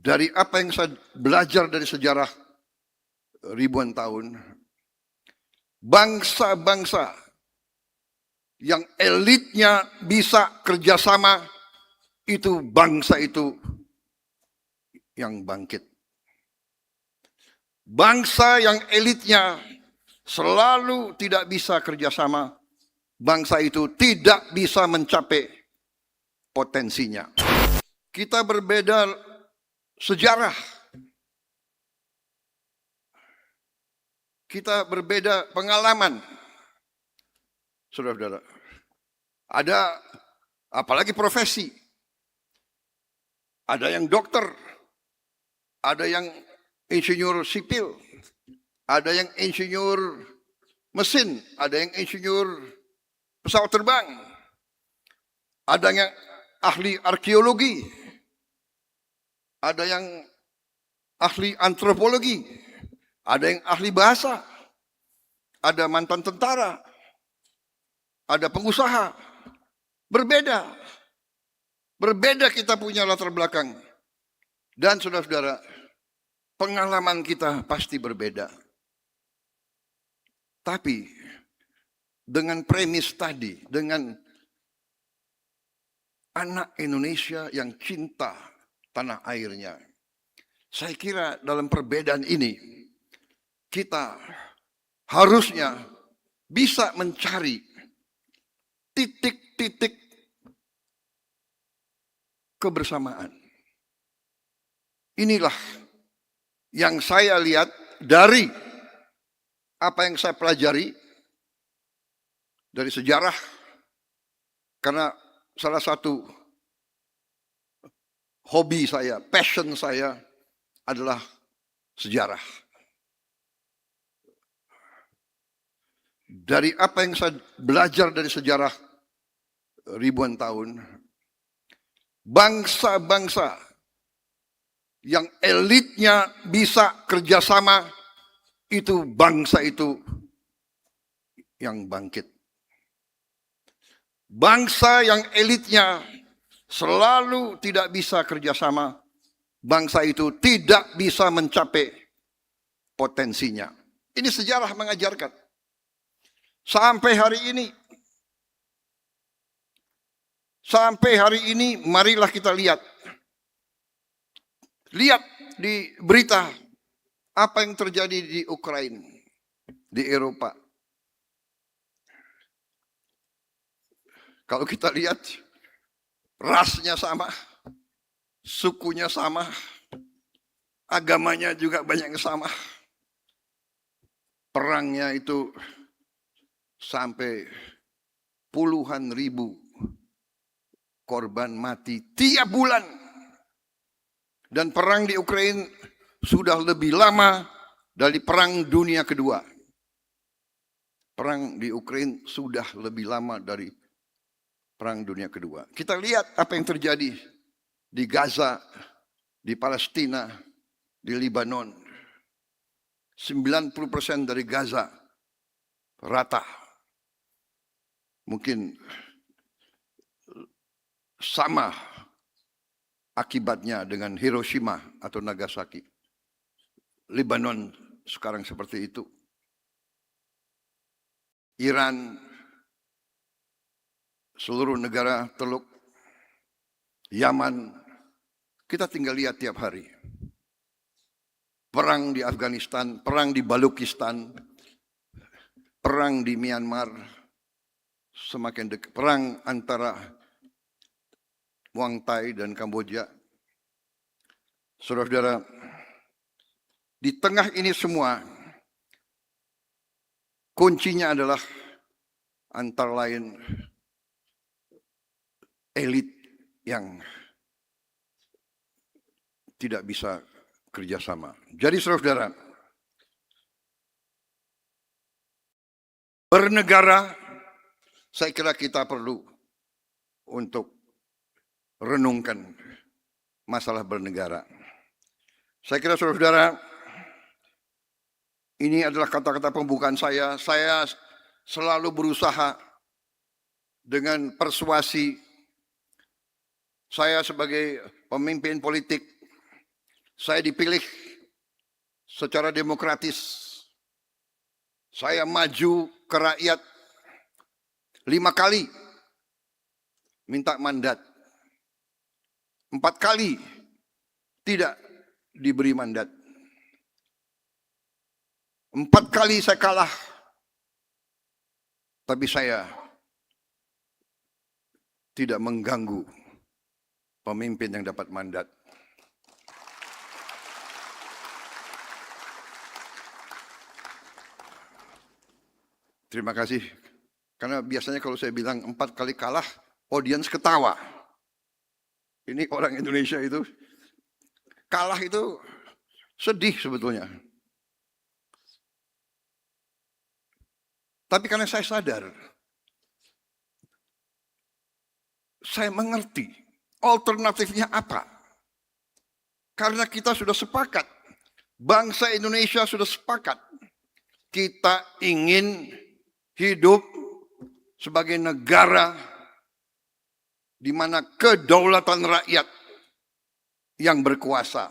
Dari apa yang saya belajar dari sejarah ribuan tahun, bangsa-bangsa yang elitnya bisa kerjasama, itu bangsa itu yang bangkit. Bangsa yang elitnya selalu tidak bisa kerjasama, bangsa itu tidak bisa mencapai potensinya. Kita berbeda sejarah, kita berbeda pengalaman, saudara-saudara. Ada apalagi profesi, ada yang dokter, ada yang insinyur sipil, ada yang insinyur mesin, ada yang insinyur pesawat terbang, ada yang ahli arkeologi, ada yang ahli antropologi, ada yang ahli bahasa, ada mantan tentara, ada pengusaha. Berbeda. Berbeda kita punya latar belakang. Dan saudara-saudara, pengalaman kita pasti berbeda. Tapi dengan premis tadi, dengan anak Indonesia yang cinta tanah airnya, saya kira dalam perbedaan ini kita harusnya bisa mencari titik-titik kebersamaan. Inilah yang saya lihat dari apa yang saya pelajari dari sejarah, karena salah satu hobi saya, passion saya adalah sejarah. Dari apa yang saya belajar dari sejarah ribuan tahun, bangsa-bangsa yang elitnya bisa kerjasama, itu bangsa itu yang bangkit. Bangsa yang elitnya selalu tidak bisa kerjasama, bangsa itu tidak bisa mencapai potensinya. Ini sejarah mengajarkan. Sampai hari ini, marilah kita lihat. Lihat di berita apa yang terjadi di Ukraina, di Eropa. Kalau kita lihat, rasnya sama, sukunya sama, agamanya juga banyak yang sama. Perangnya itu sampai puluhan ribu korban mati tiap bulan. Dan perang di Ukraina sudah lebih lama dari Perang Dunia Kedua. Perang di Ukraina sudah lebih lama dari Perang Dunia Kedua. Kita lihat apa yang terjadi di Gaza, di Palestina, di Lebanon. 90% dari Gaza rata. Mungkin sama akibatnya dengan Hiroshima atau Nagasaki. Lebanon sekarang seperti itu. Iran, seluruh negara Teluk, Yaman, kita tinggal lihat tiap hari. Perang di Afghanistan, perang di Balukistan, perang di Myanmar, semakin dekat. Perang antara Muang Thai dan Kamboja. Saudara-saudara, di tengah ini semua, kuncinya adalah antara lain elit yang tidak bisa kerjasama. Jadi saudara-saudara, bernegara, saya kira kita perlu untuk renungkan masalah bernegara. Saya kira saudara-saudara, ini adalah kata-kata pembukaan saya. Saya selalu berusaha dengan persuasi. Saya sebagai pemimpin politik Saya dipilih secara demokratis. Saya maju ke rakyat 5 kali minta mandat. 4 kali tidak diberi mandat. 4 kali saya kalah. Tapi saya tidak mengganggu pemimpin yang dapat mandat. Terima kasih. Karena biasanya kalau saya bilang 4 kali kalah, audiens ketawa. Ini orang Indonesia itu, kalah itu sedih sebetulnya. Tapi karena saya sadar, saya mengerti alternatifnya apa. Karena kita sudah sepakat, bangsa Indonesia sudah sepakat, kita ingin hidup sebagai negara di mana kedaulatan rakyat yang berkuasa.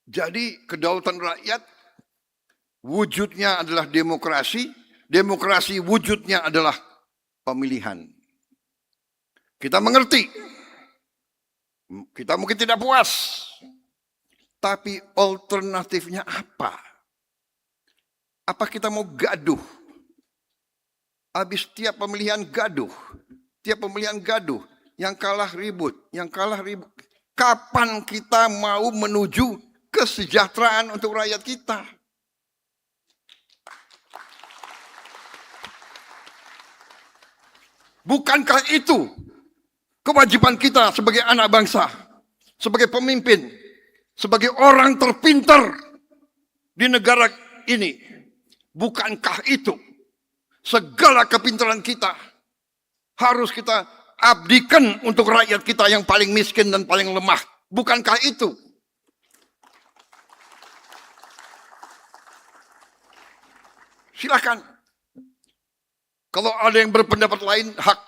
Jadi kedaulatan rakyat wujudnya adalah demokrasi, demokrasi wujudnya adalah pemilihan. Kita mengerti, kita mungkin tidak puas, tapi alternatifnya apa? Apa kita mau gaduh? Habis tiap pemilihan gaduh, yang kalah ribut, Kapan kita mau menuju kesejahteraan untuk rakyat kita? Bukankah itu kewajiban kita sebagai anak bangsa, sebagai pemimpin, sebagai orang terpintar di negara ini? Bukankah itu segala kepintaran kita harus kita abdikan untuk rakyat kita yang paling miskin dan paling lemah? Bukankah itu? Silakan. Kalau ada yang berpendapat lain, hak.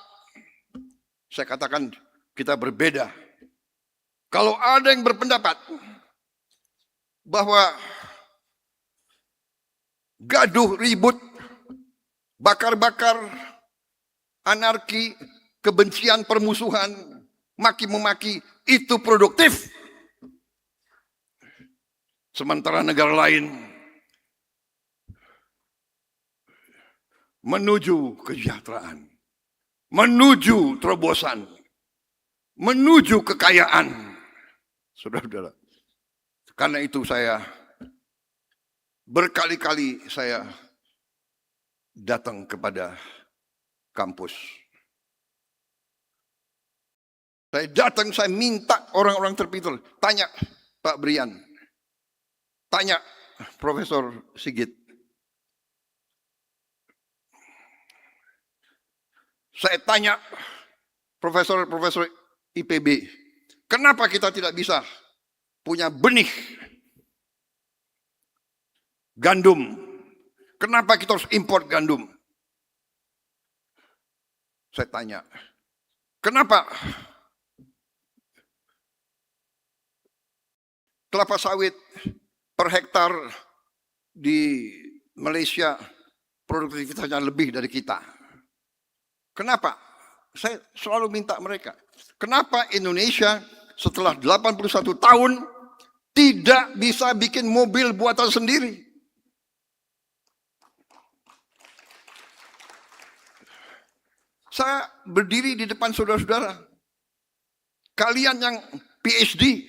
Saya katakan kita berbeda. Kalau ada yang berpendapat bahwa gaduh, ribut, bakar-bakar, anarki, kebencian, permusuhan, maki-memaki, itu produktif. Sementara negara lain menuju kesejahteraan, menuju terobosan, menuju kekayaan. Saudara-saudara, karena itu saya berkali-kali saya datang kepada kampus. Saya datang, saya minta orang-orang terpintar. Tanya Pak Brian, tanya Profesor Sigit. Saya tanya profesor-profesor IPB, kenapa kita tidak bisa punya benih gandum? Kenapa kita harus import gandum? Saya tanya, kenapa kelapa sawit per hektar di Malaysia produktivitasnya lebih dari kita? Kenapa? Saya selalu minta mereka, kenapa Indonesia setelah 81 tahun tidak bisa bikin mobil buatan sendiri? Saya berdiri di depan saudara-saudara, kalian yang PhD,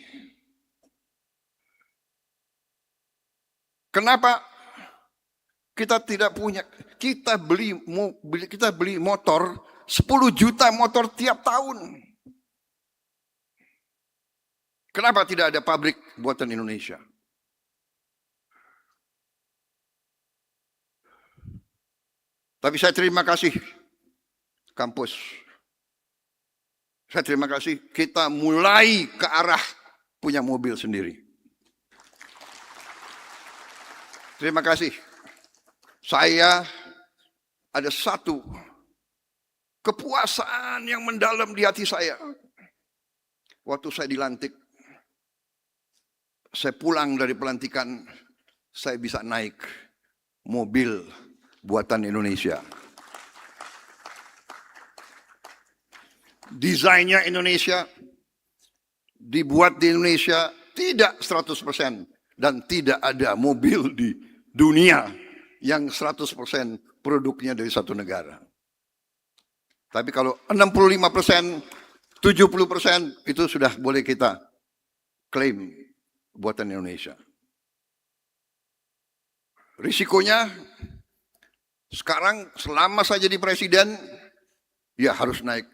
kenapa kita tidak punya? Kita beli motor 10 juta motor tiap tahun. Kenapa tidak ada pabrik buatan Indonesia? Tapi saya terima kasih kampus. Saya terima kasih kita mulai ke arah punya mobil sendiri. Terima kasih. Saya ada satu kepuasan yang mendalam di hati saya. Waktu saya dilantik saya pulang dari pelantikan, saya bisa naik mobil buatan Indonesia. Desainnya Indonesia, dibuat di Indonesia, tidak 100%. Dan tidak ada mobil di dunia yang 100% produknya dari satu negara. Tapi kalau 65%, 70% itu sudah boleh kita klaim buatan Indonesia. Risikonya sekarang selama saya jadi presiden, ya harus naik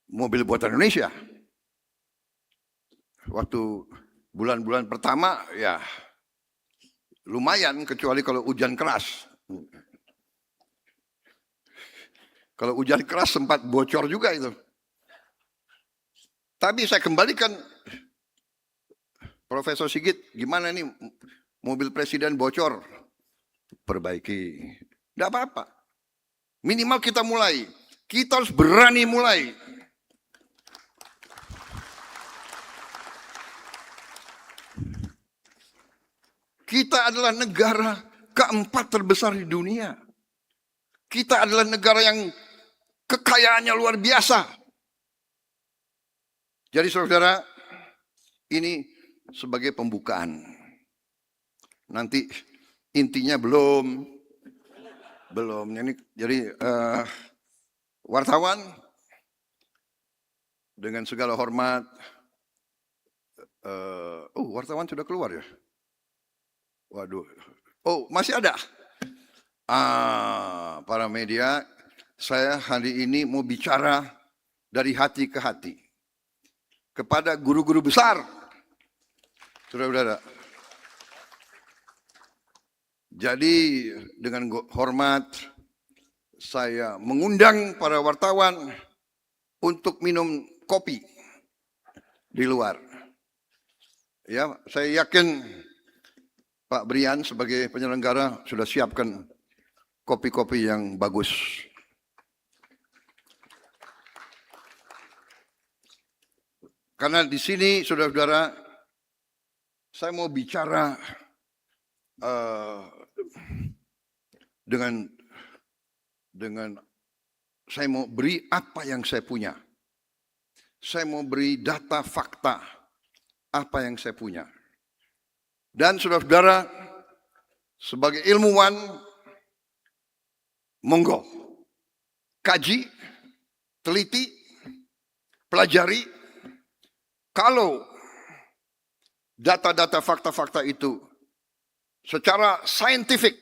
mobil buatan Indonesia. Waktu bulan-bulan pertama ya lumayan, kecuali kalau hujan keras. Kalau hujan keras sempat bocor juga itu. Tapi saya kembalikan, Profesor Sigit, gimana nih mobil presiden bocor? Perbaiki. Tidak apa-apa. Minimal kita mulai. Kita harus berani mulai. Kita adalah negara keempat terbesar di dunia. Kita adalah negara yang kekayaannya luar biasa. Jadi saudara, ini sebagai pembukaan. Nanti intinya belum. Ini jadi wartawan dengan segala hormat. Wartawan sudah keluar ya? Waduh. Oh, masih ada? Para media, saya hari ini mau bicara dari hati ke hati. Kepada guru-guru besar. Saudara-saudara. Jadi dengan hormat, saya mengundang para wartawan untuk minum kopi di luar. Ya, saya yakin Pak Brian sebagai penyelenggara sudah siapkan kopi-kopi yang bagus. Karena di sini, saudara-saudara, saya mau bicara dengan saya mau beri apa yang saya punya. Saya mau beri data fakta apa yang saya punya. Dan saudara-saudara, sebagai ilmuwan, monggo, kaji, teliti, pelajari. Kalau data-data fakta-fakta itu secara saintifik